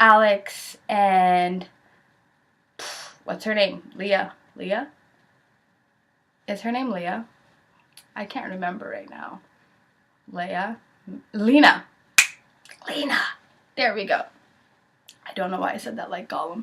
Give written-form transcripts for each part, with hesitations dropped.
Alex and what's her name? Leah? Is her name Leah? I can't remember right now. Lena. There we go. I don't know why I said that like Gollum.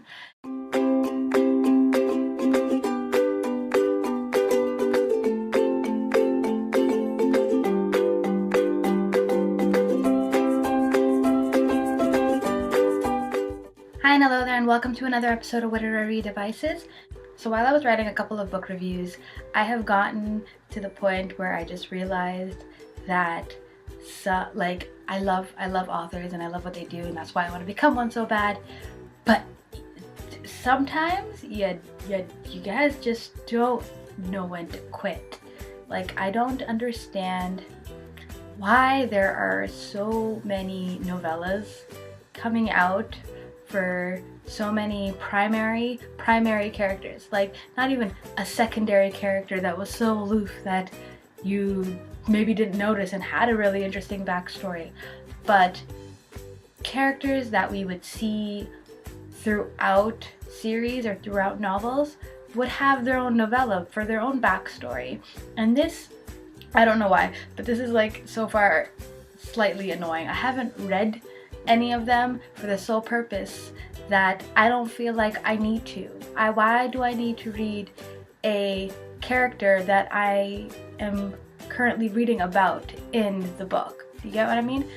Hi and hello there, and welcome to another episode of Literary Devices. So while I was writing a couple of book reviews, I have gotten to the point where I just realized that I love authors and I love what they do, and that's why I want to become one so bad. But sometimes you guys just don't know when to quit. Like, I don't understand why there are so many novellas coming out for so many primary characters, like not even a secondary character that was so aloof that you maybe didn't notice and had a really interesting backstory, but characters that we would see throughout series or throughout novels would have their own novella for their own backstory. And this, I don't know why, but this is like so far slightly annoying. I haven't read any of them for the sole purpose that I don't feel like I need to. Why do I need to read a character that I am currently reading about in the book? Do you get what I mean?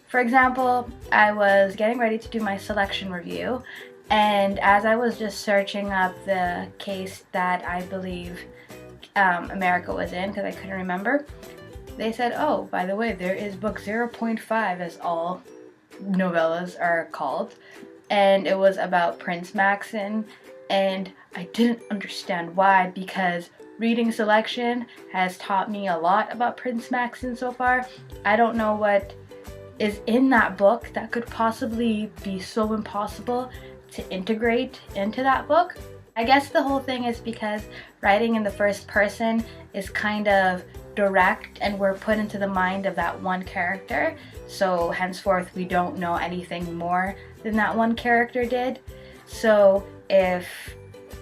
For example, I was getting ready to do my selection review, and as I was just searching up the case that I believe America was in, because I couldn't remember, they said, oh, by the way, there is book 0.5, as all novellas are called, and it was about Prince Maxon, and I didn't understand why, because reading selection has taught me a lot about Prince Maxon so far. I don't know what is in that book that could possibly be so impossible to integrate into that book. I guess the whole thing is because writing in the first person is kind of direct, and we're put into the mind of that one character, so henceforth we don't know anything more than that one character did. So if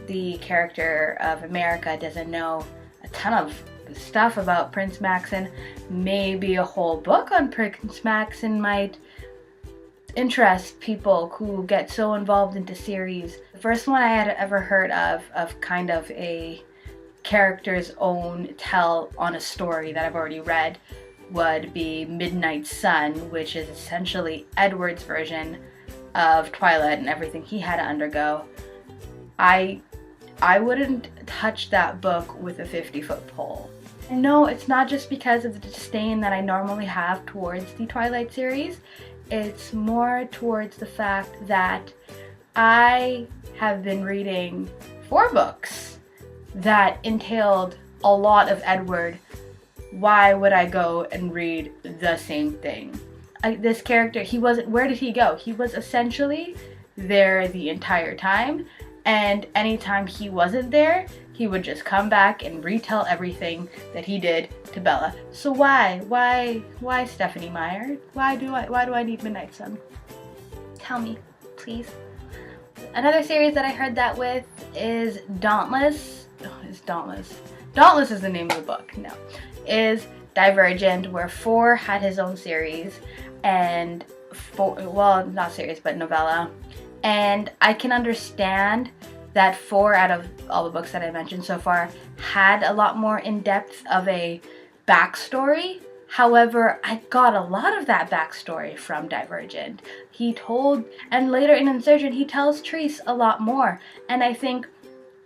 the character of America doesn't know a ton of stuff about Prince Maxon, maybe a whole book on Prince Maxon might interest people who get so involved into series. The first one I had ever heard of kind of a character's own tell on a story that I've already read would be Midnight Sun, which is essentially Edward's version of Twilight and everything he had to undergo. I wouldn't touch that book with a 50-foot pole. No, it's not just because of the disdain that I normally have towards the Twilight series. It's more towards the fact that I have been reading 4 books that entailed a lot of Edward. Why would I go and read the same thing? This character, where did he go? He was essentially there the entire time, and anytime he wasn't there, he would just come back and retell everything that he did to Bella. So why Stephanie Meyer? Why do I need Midnight Sun? Tell me, please. Another series that I heard that with is Dauntless. Dauntless is the name of the book. No, is Divergent, where 4 had his own series, and not series, but novella. And I can understand that 4 out of all the books that I mentioned so far had a lot more in-depth of a backstory. However, I got a lot of that backstory from Divergent. And later in Insurgent, he tells Treese a lot more. And I think,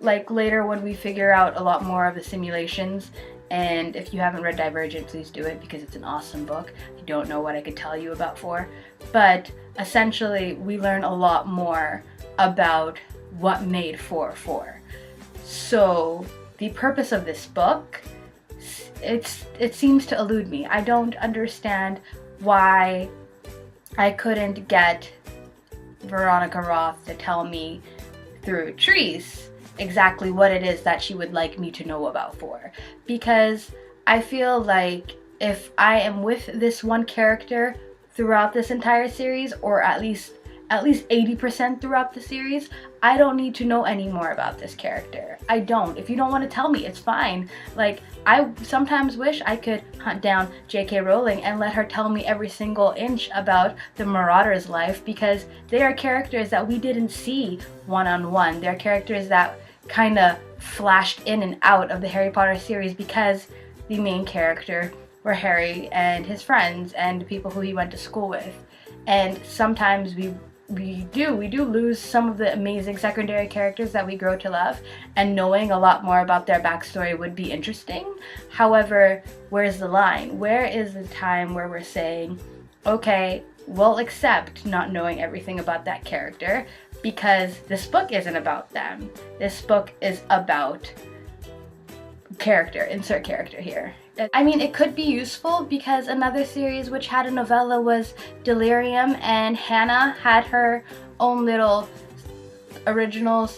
like, later when we figure out a lot more of the simulations, and if you haven't read Divergent, please do it because it's an awesome book. I don't know what I could tell you about 4, but essentially we learn a lot more about what made 4. So the purpose of this book, it seems to elude me. I don't understand why I couldn't get Veronica Roth to tell me through Treese exactly what it is that she would like me to know about 4, because I feel like if I am with this one character throughout this entire series, or at least at least 80% throughout the series, I don't need to know any more about this character. I don't. If you don't want to tell me, it's fine. Like, I sometimes wish I could hunt down J.K. Rowling and let her tell me every single inch about the Marauder's life, because they are characters that we didn't see one-on-one. They're characters that kind of flashed in and out of the Harry Potter series because the main character were Harry and his friends and the people who he went to school with. And sometimes we do lose some of the amazing secondary characters that we grow to love, and knowing a lot more about their backstory would be interesting. However, where's the line? Where is the time where we're saying, okay, we'll accept not knowing everything about that character because this book isn't about them. This book is about character. Insert character here. I mean, it could be useful because another series which had a novella was Delirium, and Hannah had her own little original,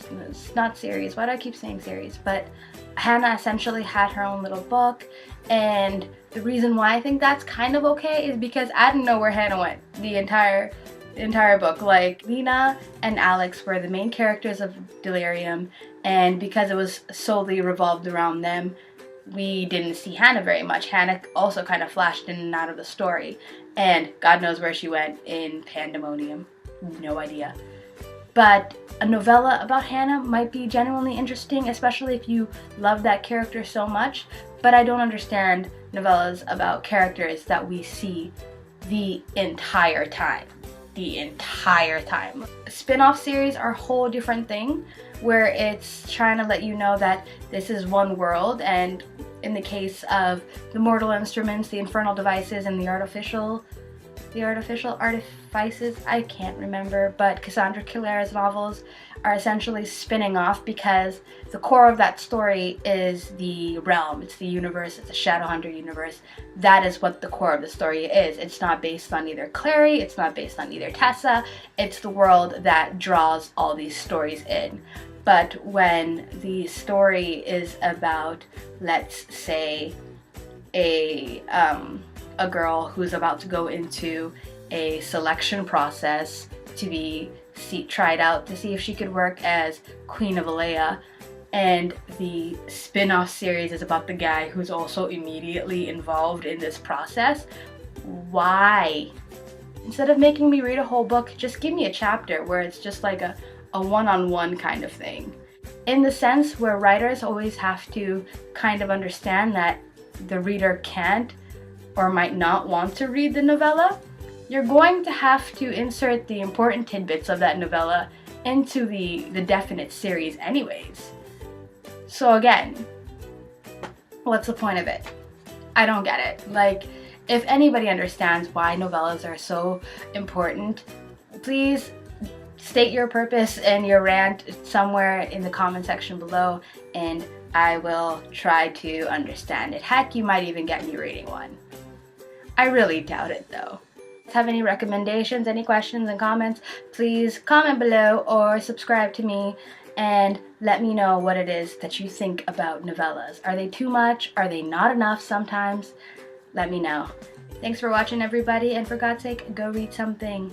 not series, why do I keep saying series, but Hannah essentially had her own little book. And the reason why I think that's kind of okay is because I didn't know where Hannah went the entire book. Like, Lena and Alex were the main characters of Delirium, and because it was solely revolved around them, we didn't see Hannah very much. Hannah also kind of flashed in and out of the story, and God knows where she went in Pandemonium. No idea. But a novella about Hannah might be genuinely interesting, especially if you love that character so much. But I don't understand novellas about characters that we see the entire time. Spin-off series are a whole different thing, where it's trying to let you know that this is one world, and in the case of the Mortal Instruments, the Infernal Devices, and the Artificial Artifices, I can't remember, but Cassandra Clare's novels are essentially spinning off because the core of that story is the realm, it's the universe, it's the Shadowhunter universe. That is what the core of the story is. It's not based on either Clary, it's not based on either Tessa, it's the world that draws all these stories in. But when the story is about, let's say, a girl who's about to go into a selection process to be tried out to see if she could work as Queen of Alea, and the spin-off series is about the guy who's also immediately involved in this process, why? Instead of making me read a whole book, just give me a chapter where it's just like a one-on-one kind of thing. In the sense where writers always have to kind of understand that the reader can't or might not want to read the novella, you're going to have to insert the important tidbits of that novella into the definite series anyways. So again, what's the point of it? I don't get it. Like, if anybody understands why novellas are so important, please state your purpose and your rant somewhere in the comment section below, and I will try to understand it. Heck, you might even get me reading one. I really doubt it though. Have any recommendations, any questions and comments, please comment below or subscribe to me and let me know what it is that you think about novellas. Are they too much? Are they not enough sometimes? Let me know. Thanks for watching, everybody, and for God's sake, go read something.